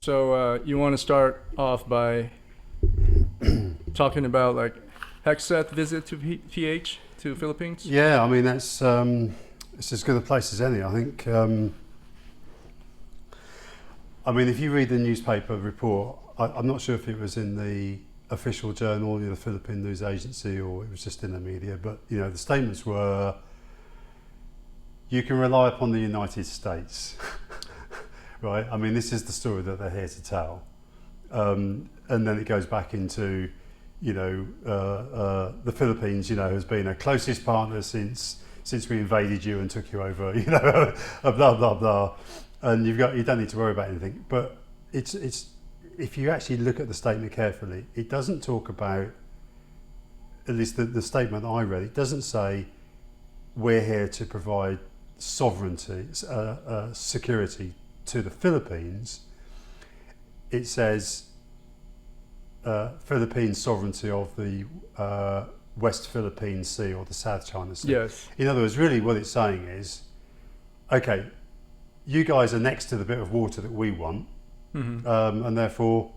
So you want to start off by talking about like Hegseth visit to PH to Philippines? Yeah, I mean it's as good a place as any. I think. I mean, if you read the newspaper report, I'm not sure if it was in the official journal, the Philippine News Agency, or it was just in the media. But the statements were, "You can rely upon the United States." Right? I mean, this is the story that they're here to tell. And then it goes back into, the Philippines, has been our closest partner since we invaded you and took you over, blah, blah, blah. And you don't need to worry about anything. But it's if you actually look at the statement carefully, it doesn't talk about, at least the statement I read, it doesn't say we're here to provide sovereignty, security to the Philippines. It says Philippine sovereignty of the West Philippine Sea or the South China Sea. Yes. In other words, really what it's saying is, okay, you guys are next to the bit of water that we want, and therefore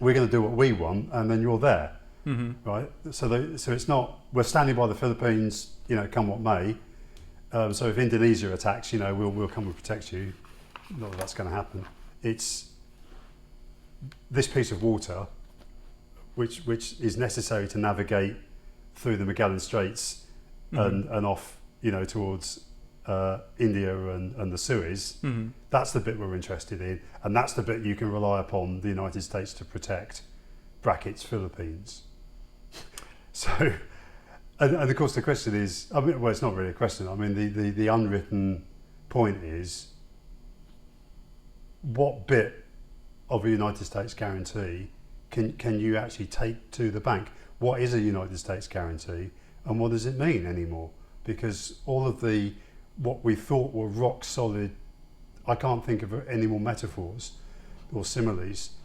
we're going to do what we want, and then you're there, right? So it's not, we're standing by the Philippines, come what may. So if Indonesia attacks, we'll come and protect you. Not that that's going to happen. It's this piece of water, which is necessary to navigate through the Magellan Straits and off, towards India and the Suez. That's the bit we're interested in, and that's the bit you can rely upon the United States to protect. Brackets Philippines. So, and of course the question is, well, it's not really a question. I mean, the unwritten point is, what bit of a United States guarantee can you actually take to the bank? What is a United States guarantee, and what does it mean anymore? Because all of what we thought were rock solid, I can't think of any more metaphors or similes,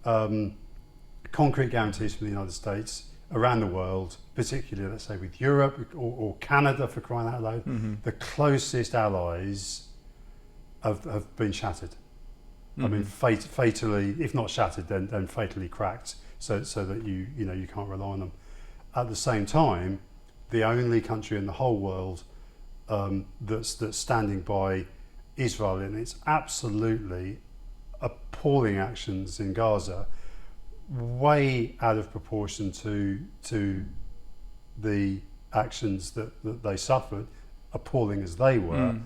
concrete guarantees from the United States around the world, particularly let's say with Europe or Canada, for crying out loud. The closest allies have been shattered. I mean, fatally, if not shattered, then fatally cracked, so that you can't rely on them. At the same time, the only country in the whole world that's standing by Israel in its absolutely appalling actions in Gaza, way out of proportion to the actions that they suffered, appalling as they were.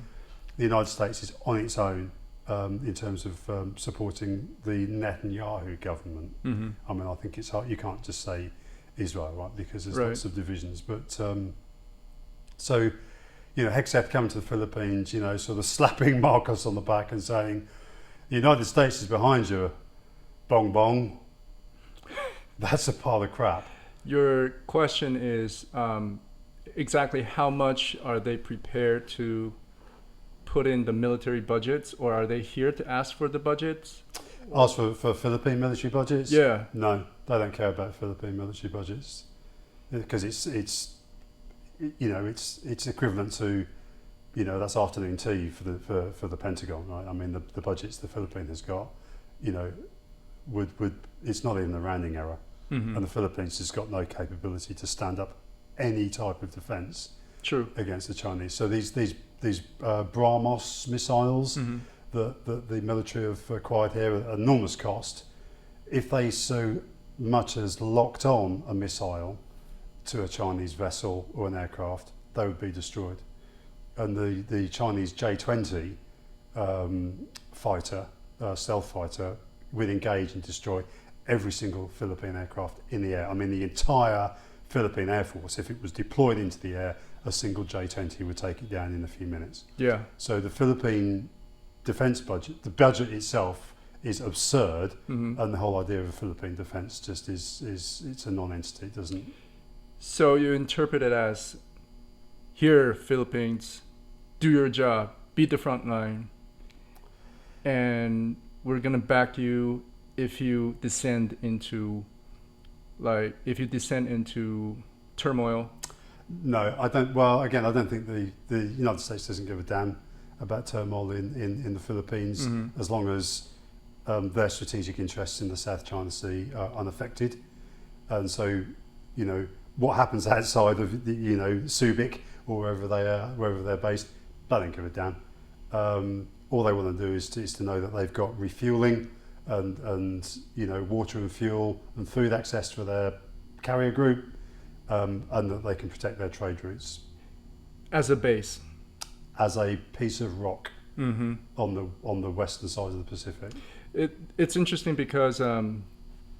The United States is on its own. In terms of supporting the Netanyahu government. I mean, I think it's hard. You can't just say Israel, right? Because there's lots of divisions. But so, Hegseth coming to the Philippines, sort of slapping Marcos on the back and saying, "The United States is behind you, bong bong." That's a pile of crap. Your question is exactly how much are they prepared to put in the military budgets, or are they here to ask for the budgets? Ask for Philippine military budgets? Yeah. No, they don't care about Philippine military budgets because it's equivalent to that's afternoon tea for the Pentagon, right? I mean the budgets the Philippines has got, would it's not even the rounding error, and the Philippines has got no capability to stand up any type of defence. True. Against the Chinese. So these BrahMos missiles that the military have acquired here at enormous cost, if they so much as locked on a missile to a Chinese vessel or an aircraft, they would be destroyed. And the Chinese J-20 fighter, stealth fighter, would engage and destroy every single Philippine aircraft in the air. I mean, the entire Philippine Air Force, if it was deployed into the air, a single J-20 would take it down in a few minutes. Yeah. So the Philippine defence budget, the budget itself is absurd, and the whole idea of a Philippine defence just is it's a non-entity. It doesn't. So you interpret it as, here, Philippines, do your job, beat the front line, and we're gonna back you if you descend into turmoil. No, I don't. Well, again, I don't think the United States doesn't give a damn about turmoil in the Philippines, as long as their strategic interests in the South China Sea are unaffected, and so what happens outside of the, Subic or wherever they're based, they don't give a damn. All they want to do is to know that they've got refueling and water and fuel and food access for their carrier group, and that they can protect their trade routes. As a base. As a piece of rock on the western side of the Pacific. It's interesting because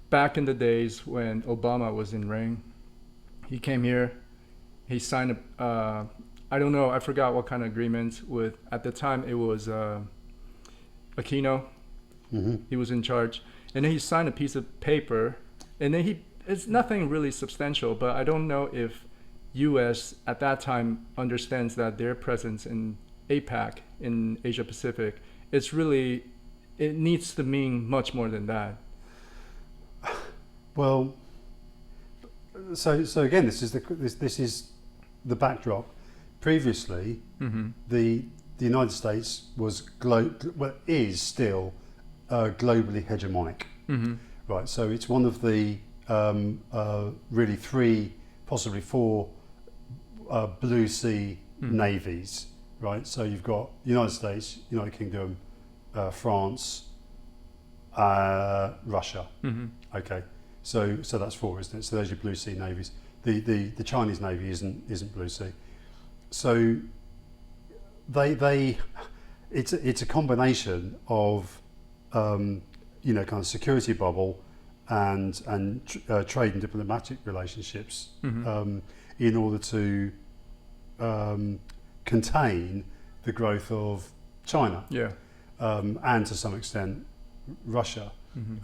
back in the days when Obama was in reign, he came here, he signed I don't know, I forgot what kind of agreement with, at the time it was Aquino. He was in charge, and then he signed a piece of paper, and then it's nothing really substantial, but I don't know if US at that time understands that their presence in APAC, in Asia Pacific, it needs to mean much more than that. Well, so again, this is the backdrop. Previously, the United States is still globally hegemonic, right? So it's one of the really 3, possibly 4 blue sea navies, right? So you've got United States, United Kingdom, France, Russia. Okay, so that's 4, isn't it? So those are your blue sea navies. The Chinese navy isn't blue sea. So it's a combination of kind of security bubble and trade and diplomatic relationships in order to contain the growth of China, and to some extent Russia,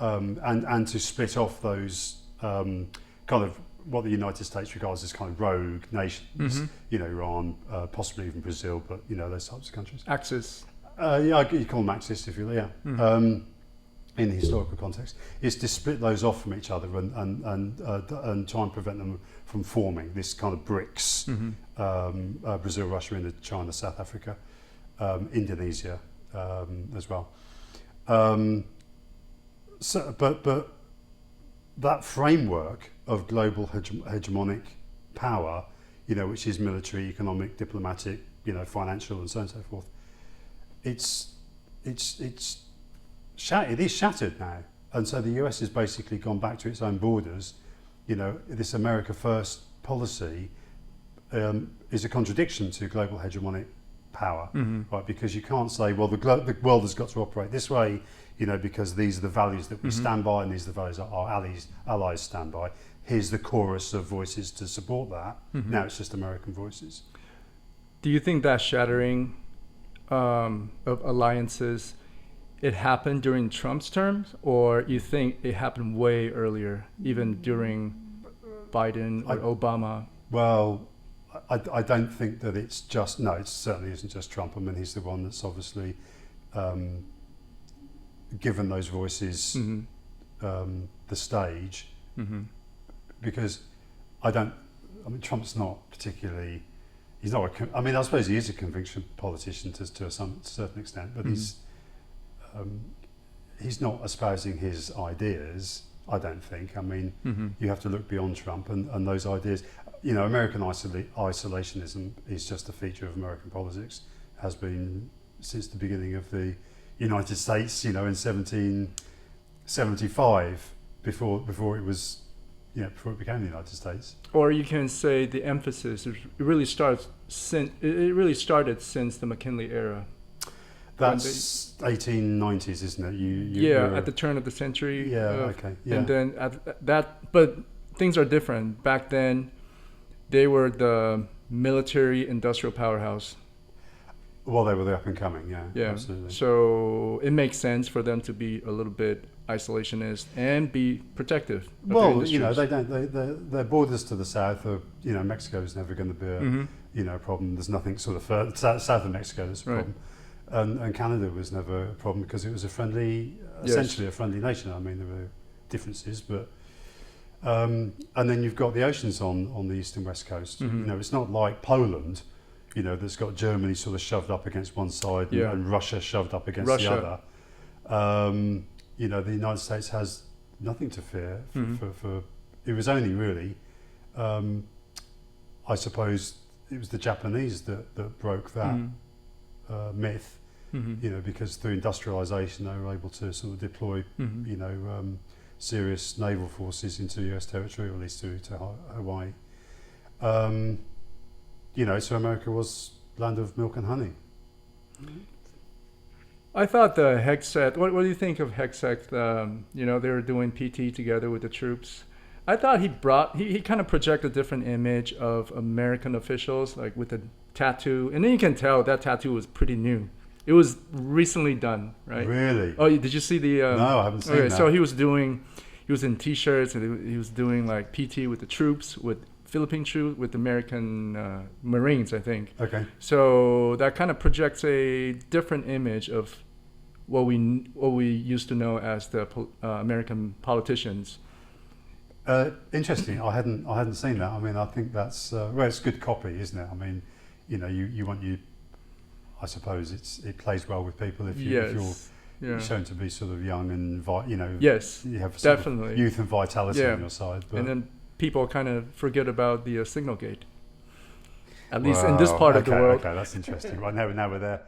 and to split off those kind of what the United States regards as kind of rogue nations, Iran, possibly even Brazil, but those types of countries. Axis. You call them Axis if you like, in the historical context, is to split those off from each other and try and prevent them from forming this kind of BRICS, Brazil, Russia, India, China, South Africa, Indonesia as well. But that framework of global hegemonic power, which is military, economic, diplomatic, financial, and so on and so forth, it is shattered now, and so the US has basically gone back to its own borders. This America First policy is a contradiction to global hegemonic power, right? Because you can't say, well, the world has got to operate this way, because these are the values that we stand by, and these are the values that our allies stand by. Here's the chorus of voices to support that. Now it's just American voices. Do you think that shattering of alliances, it happened during Trump's terms, or you think it happened way earlier, even during Biden or Obama? Well, I don't think that it's just, no, it certainly isn't just Trump. I mean, he's the one that's obviously given those voices the stage, because Trump's not particularly, I suppose he is a conviction politician to a certain extent, but he's not espousing his ideas, I don't think. You have to look beyond Trump and those ideas. American isolationism is just a feature of American politics, has been since the beginning of the United States, in 1775, before it was, before it became the United States. Or you can say the emphasis really started since the McKinley era. That's 1890s, isn't it? You're at the turn of the century. Okay. Yeah. And then but things are different. Back then, they were the military industrial powerhouse. Well, they were the up and coming, yeah. Absolutely. So it makes sense for them to be a little bit isolationist and be protective. Well, they don't. Their borders to the south are, Mexico is never going to be a problem. There's nothing sort of further south of Mexico that's a problem. And Canada was never a problem because it was essentially a friendly nation. There were differences, but and then you've got the oceans on the east and west coast. It's not like Poland, that's got Germany sort of shoved up against one side and Russia shoved up against the other. the United States has nothing to fear for it was only really, I suppose, it was the Japanese that broke that myth, because through industrialization they were able to sort of deploy, serious naval forces into US territory, or at least to Hawaii. So America was land of milk and honey. I thought the Hegseth, what do you think of Hegseth? They were doing PT together with the troops. I thought he kind of projected a different image of American officials, like with a tattoo. And then you can tell that tattoo was pretty new. It was recently done, right? Really? Oh, did you see the... no, I haven't seen that. So he was in T-shirts, and he was doing like PT with the troops, with Philippine troops, with American Marines, I think. Okay. So that kind of projects a different image of what we used to know as the American politicians. Interesting. I hadn't seen that. I mean, I think that's it's good copy, isn't it? I mean, you want I suppose it plays well with people if you're shown to be sort of young and yes, you have definitely youth and vitality on your side. But and then people kind of forget about the signal gate. At least in this part of the world. Okay, that's interesting. Right now we're there.